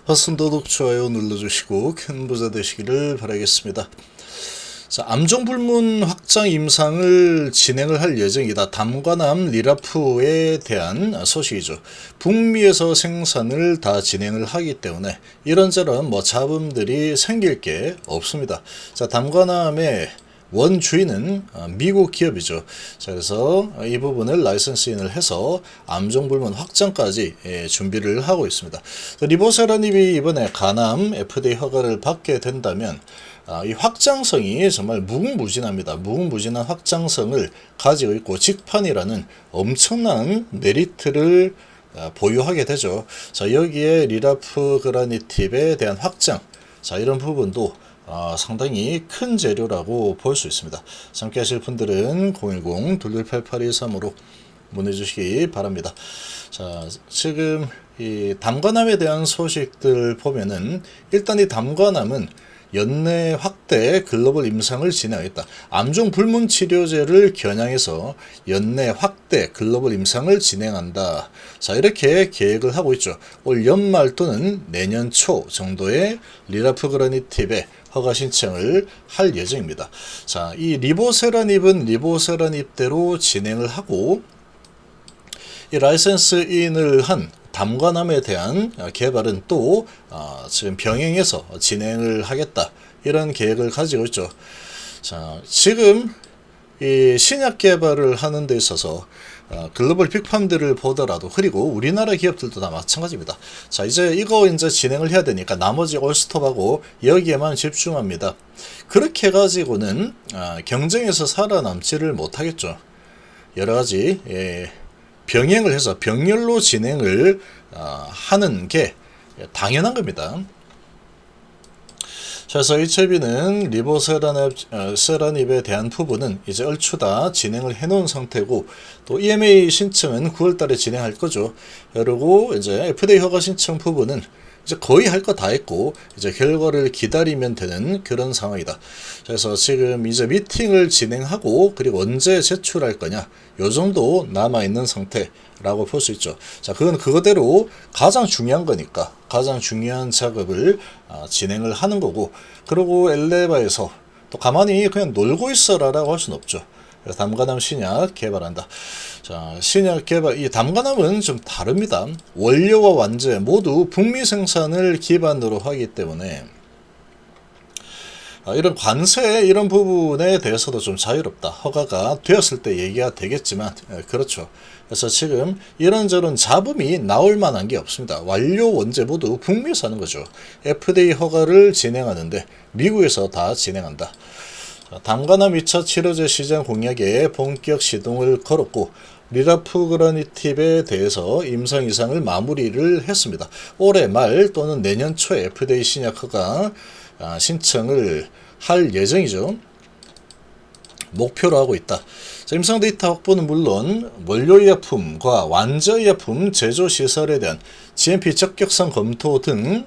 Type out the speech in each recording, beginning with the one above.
버튼도둑 좋아요 눌러주시고 큰 부자 되시기를 바라겠습니다. 자, 암종불문 확장 임상을 진행을 할 예정이다. 담관암 리라프에 대한 소식이죠. 북미에서 생산을 다 진행을 하기 때문에 이런저런 잡음들이 생길 게 없습니다. 자, 담관암의 원주인은 미국 기업이죠. 자, 그래서 이 부분을 라이선스인을 해서 암종불문 확장까지 준비를 하고 있습니다. 리보세라닙이 이번에 간암 FDA 허가를 받게 된다면 이 확장성이 정말 무궁무진합니다. 무궁무진한 확장성을 가지고 있고 직판이라는 엄청난 메리트를 보유하게 되죠. 자, 여기에 리라프그라니팁에 대한 확장, 자, 이런 부분도 상당히 큰 재료라고 볼 수 있습니다. 함께 하실 분들은 010-2288-23으로 문의 주시기 바랍니다. 자, 지금 이 담관암에 대한 소식들 보면은 일단 이 담관암은 연내 확대 글로벌 임상을 진행하겠다. 암종 불문 치료제를 겨냥해서 연내 확대 글로벌 임상을 진행한다. 자, 이렇게 계획을 하고 있죠. 올 연말 또는 내년 초 정도에 리라프그라니팁의 허가 신청을 할 예정입니다. 자, 이 리보세라닙은 리보세라닙대로 진행을 하고 이 라이센스인을 한 담관암에 대한 개발은 또 지금 병행해서 진행을 하겠다, 이런 계획을 가지고 있죠. 자, 지금 이 신약 개발을 하는 데 있어서 글로벌 빅팜들을 보더라도, 그리고 우리나라 기업들도 다 마찬가지입니다. 자, 이제 진행을 해야 되니까 나머지 올스톱하고 여기에만 집중합니다. 그렇게 가지고는 경쟁에서 살아남지를 못하겠죠. 여러가지 병행을 해서 병렬로 진행을 하는 게 당연한 겁니다. 그래서 HLB는 리보세라닙에 대한 부분은 이제 얼추 다 진행을 해놓은 상태고, 또 EMA 신청은 9월달에 진행할 거죠. 그리고 이제 FDA 허가 신청 부분은 이제 거의 할 거 다 했고, 이제 결과를 기다리면 되는 그런 상황이다. 그래서 지금 이제 미팅을 진행하고, 그리고 언제 제출할 거냐, 요 정도 남아있는 상태라고 볼 수 있죠. 자, 그건 그거대로 가장 중요한 거니까, 가장 중요한 작업을 진행을 하는 거고, 그리고 엘레바에서 또 가만히 그냥 놀고 있어라 라고 할 수는 없죠. 담관암 신약 개발한다. 자, 신약 개발, 이 담관암은 좀 다릅니다. 원료와 완제 모두 북미 생산을 기반으로 하기 때문에 이런 관세, 이런 부분에 대해서도 좀 자유롭다. 허가가 되었을 때 얘기가 되겠지만, 그렇죠. 그래서 지금 이런저런 잡음이 나올 만한 게 없습니다. 완료, 원재 모두 북미에서 하는 거죠. FDA 허가를 진행하는데 미국에서 다 진행한다. 담관암 2차 치료제 시장 공약에 본격 시동을 걸었고, 리라프그라니팁에 대해서 임상 이상을 마무리를 했습니다. 올해 말 또는 내년 초에 FDA 신약 허가 신청을 할 예정이죠. 목표로 하고 있다. 자, 임상 데이터 확보는 물론 원료의약품과 완제의약품 제조 시설에 대한 GMP 적격성 검토 등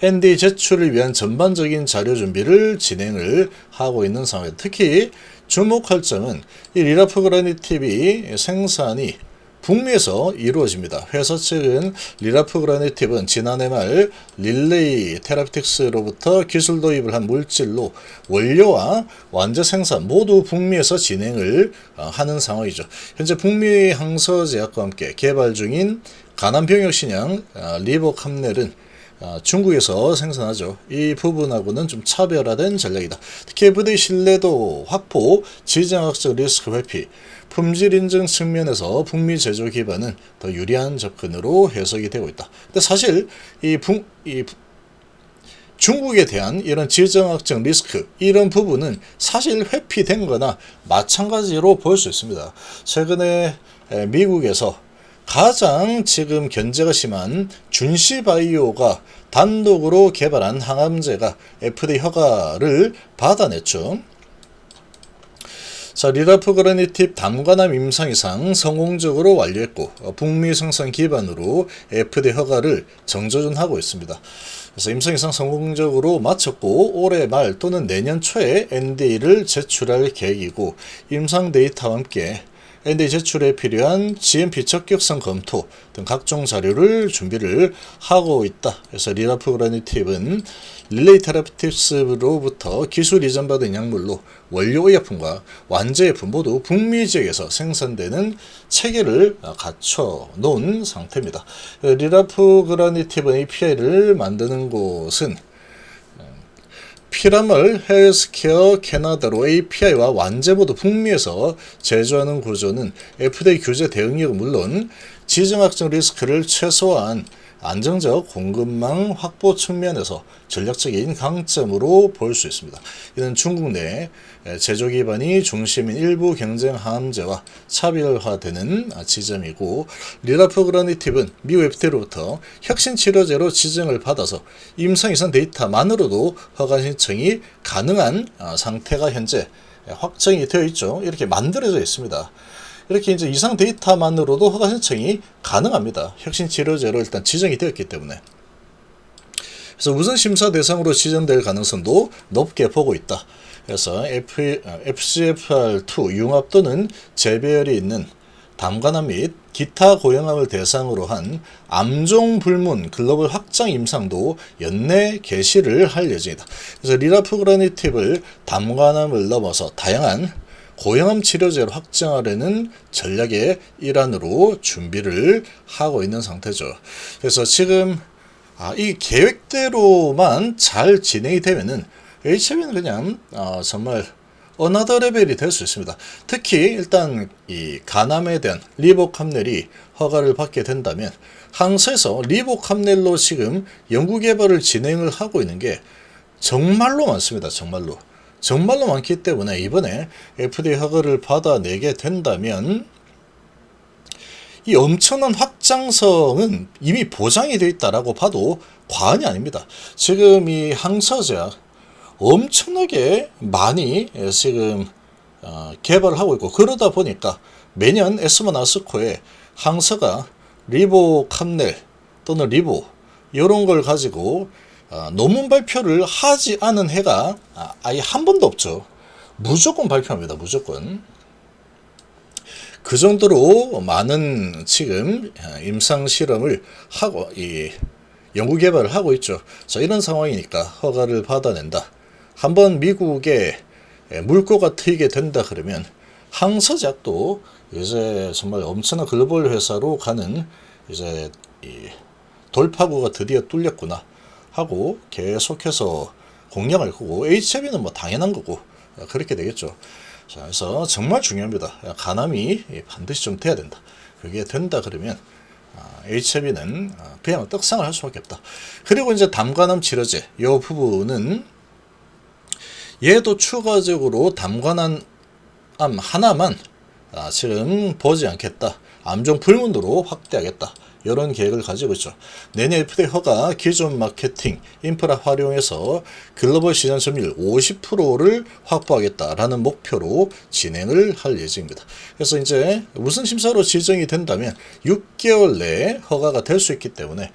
NDA 제출을 위한 전반적인 자료 준비를 진행을 하고 있는 상황입니다. 특히 주목할 점은 이 리라프그라니팁이 생산이 북미에서 이루어집니다. 회사 측은 리라프그라니팁은 지난해 말 릴레이 테라피틱스로부터 기술 도입을 한 물질로 원료와 완제 생산 모두 북미에서 진행을 하는 상황이죠. 현재 북미 항서제약과 함께 개발 중인 간암병역 신약 리보캄넬은 중국에서 생산하죠. 이 부분하고는 좀 차별화된 전략이다. 특히 FDA 신뢰도 확보, 지정학적 리스크 회피, 품질 인증 측면에서 북미 제조 기반은 더 유리한 접근으로 해석이 되고 있다. 근데 사실 이 중국에 대한 이런 지정학적 리스크, 이런 부분은 사실 회피된 거나 마찬가지로 볼 수 있습니다. 최근에 미국에서 가장 지금 견제가 심한 준시바이오가 단독으로 개발한 항암제가 FDA 허가를 받아냈죠. 자, 리라프그라니팁 담관암 임상 이상 성공적으로 완료했고, 북미 생산 기반으로 FDA 허가를 정조준하고 있습니다. 그래서 임상 이상 성공적으로 마쳤고, 올해 말 또는 내년 초에 NDA를 제출할 계획이고, 임상 데이터와 함께 NDA 제출에 필요한 GMP 적격성 검토 등 각종 자료를 준비를 하고 있다. 그래서 리라프그라니팁은 릴레이 테라피틱스로부터 기술 이전받은 약물로 원료 의약품과 완제품 모두 북미 지역에서 생산되는 체계를 갖춰 놓은 상태입니다. 리라프그라니팁은 API를 만드는 곳은 피라멀 헬스케어 캐나다로 API와 완제 모두 북미에서 제조하는 구조는 FDA 규제 대응력은 물론 지정학적 리스크를 최소화한 안정적 공급망 확보 측면에서 전략적인 강점으로 볼 수 있습니다. 이는 중국 내 제조 기반이 중심인 일부 경쟁 항암제와 차별화되는 지점이고, 리라프그라니팁은 미국 FDA로부터 혁신 치료제로 지정을 받아서 임상 이상 데이터만으로도 허가 신청이 가능한 상태가 현재 확정이 되어 있죠. 이렇게 만들어져 있습니다. 이렇게 이제 이상 데이터만으로도 허가 신청이 가능합니다. 혁신 치료제로 일단 지정이 되었기 때문에. 그래서 우선 심사 대상으로 지정될 가능성도 높게 보고 있다. 그래서 FGFR2 융합 또는 재배열이 있는 담관암 및 기타 고형암을 대상으로 한 암종 불문 글로벌 확장 임상도 연내 개시를 할 예정이다. 그래서 리라프그라니팁을 담관암을 넘어서 다양한 고형암 치료제로 확장하려는 전략의 일환으로 준비를 하고 있는 상태죠. 그래서 지금 이 계획대로만 잘 진행이 되면은 HIV는 그냥 정말 어나더 레벨이 될 수 있습니다. 특히 일단 이 간암에 대한 리보캄넬이 허가를 받게 된다면 항소에서 리보캄넬로 지금 연구개발을 진행을 하고 있는 게 정말로 많습니다. 정말로 많기 때문에 이번에 FDA 허가를 받아내게 된다면 이 엄청난 확장성은 이미 보장이 되어 있다라고 봐도 과언이 아닙니다. 지금 이 항서제약 엄청나게 많이 지금 개발을 하고 있고, 그러다 보니까 매년 에스모 아스코에 항서가 리보캄넬 또는 리보 이런 걸 가지고 논문 발표를 하지 않은 해가 아예 한 번도 없죠. 무조건 발표합니다. 무조건. 그 정도로 많은 지금 임상 실험을 하고 연구 개발을 하고 있죠. 자, 이런 상황이니까 허가를 받아낸다. 한번 미국에 물꼬가 트이게 된다 그러면 항서제약도 이제 정말 엄청난 글로벌 회사로 가는 이제 돌파구가 드디어 뚫렸구나 하고 계속해서 공략할 거고, HIV는 뭐 당연한 거고 그렇게 되겠죠. 자, 그래서 정말 중요합니다. 간암이 반드시 좀 돼야 된다. 그게 된다 그러면 HIV는 그냥 떡상을 할 수밖에 없다. 그리고 이제 담간암 치료제 이 부분은 얘도 추가적으로 담간암 하나만 지금 보지 않겠다. 암종 불문으로 확대하겠다. 이런 계획을 가지고 있죠. 내년 FDA 허가 기존 마케팅 인프라 활용해서 글로벌 시장 점유율 50%를 확보하겠다라는 목표로 진행을 할 예정입니다. 그래서 이제 우선 심사로 지정이 된다면 6개월 내에 허가가 될 수 있기 때문에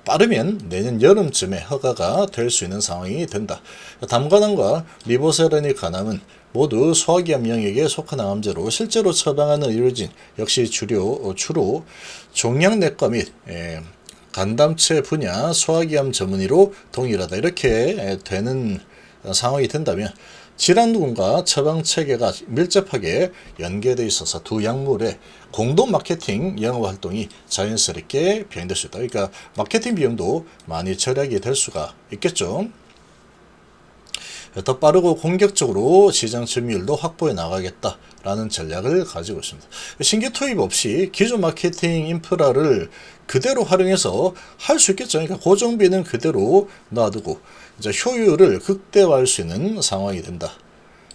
빠르면 내년 여름쯤에 허가가 될 수 있는 상황이 된다. 담간암과 리보세라닉 간암은 모두 소화기암 영역에 속한 암제로 실제로 처방하는 의료진 역시 주로 종양내과 및 간담체 분야 소화기암 전문의로 동일하다. 이렇게 되는 상황이 된다면 질환군과 처방 체계가 밀접하게 연계되어 있어서 두 약물의 공동 마케팅 영업 활동이 자연스럽게 병행될 수 있다. 그러니까 마케팅 비용도 많이 절약이 될 수가 있겠죠. 더 빠르고 공격적으로 시장 점유율도 확보해 나가겠다라는 전략을 가지고 있습니다. 신규 투입 없이 기존 마케팅 인프라를 그대로 활용해서 할 수 있겠죠. 그러니까 고정비는 그대로 놔두고 이제 효율을 극대화할 수 있는 상황이 된다.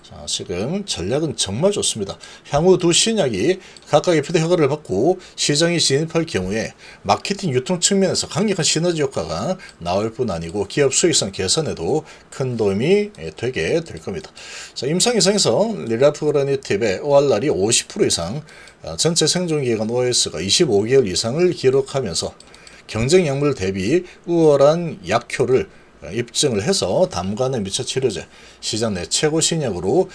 자, 지금 전략은 정말 좋습니다. 향후 두 신약이 각각 FDA 허가를 받고 시장에 진입할 경우에 마케팅 유통 측면에서 강력한 시너지 효과가 나올 뿐 아니고 기업 수익성 개선에도 큰 도움이 되게 될 겁니다. 자, 임상 이상에서 리라프그라니팁의 ORR이 50% 이상, 전체 생존기간 OS가 25개월 이상을 기록하면서 경쟁 약물 대비 우월한 약효를 입증을 해서 담관의 미처 치료제 시장 내 최고 신약으로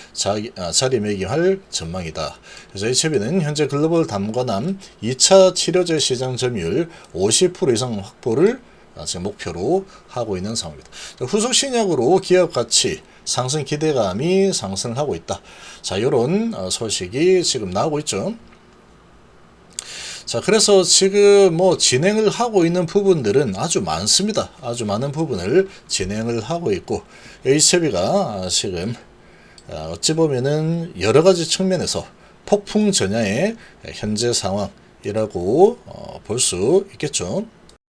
자리매김할 전망이다. 그래서 HB는 현재 글로벌 담관암 2차 치료제 시장 점유율 50% 이상 확보를 지금 목표로 하고 있는 상황입니다. 후속 신약으로 기업 가치 상승 기대감이 상승하고 있다. 자, 이런 소식이 지금 나오고 있죠. 자, 그래서 지금 뭐 진행을 하고 있는 부분들은 아주 많습니다. 아주 많은 부분을 진행을 하고 있고, HCB가 지금 어찌 보면은 여러 가지 측면에서 폭풍 전야의 현재 상황이라고 볼 수 있겠죠.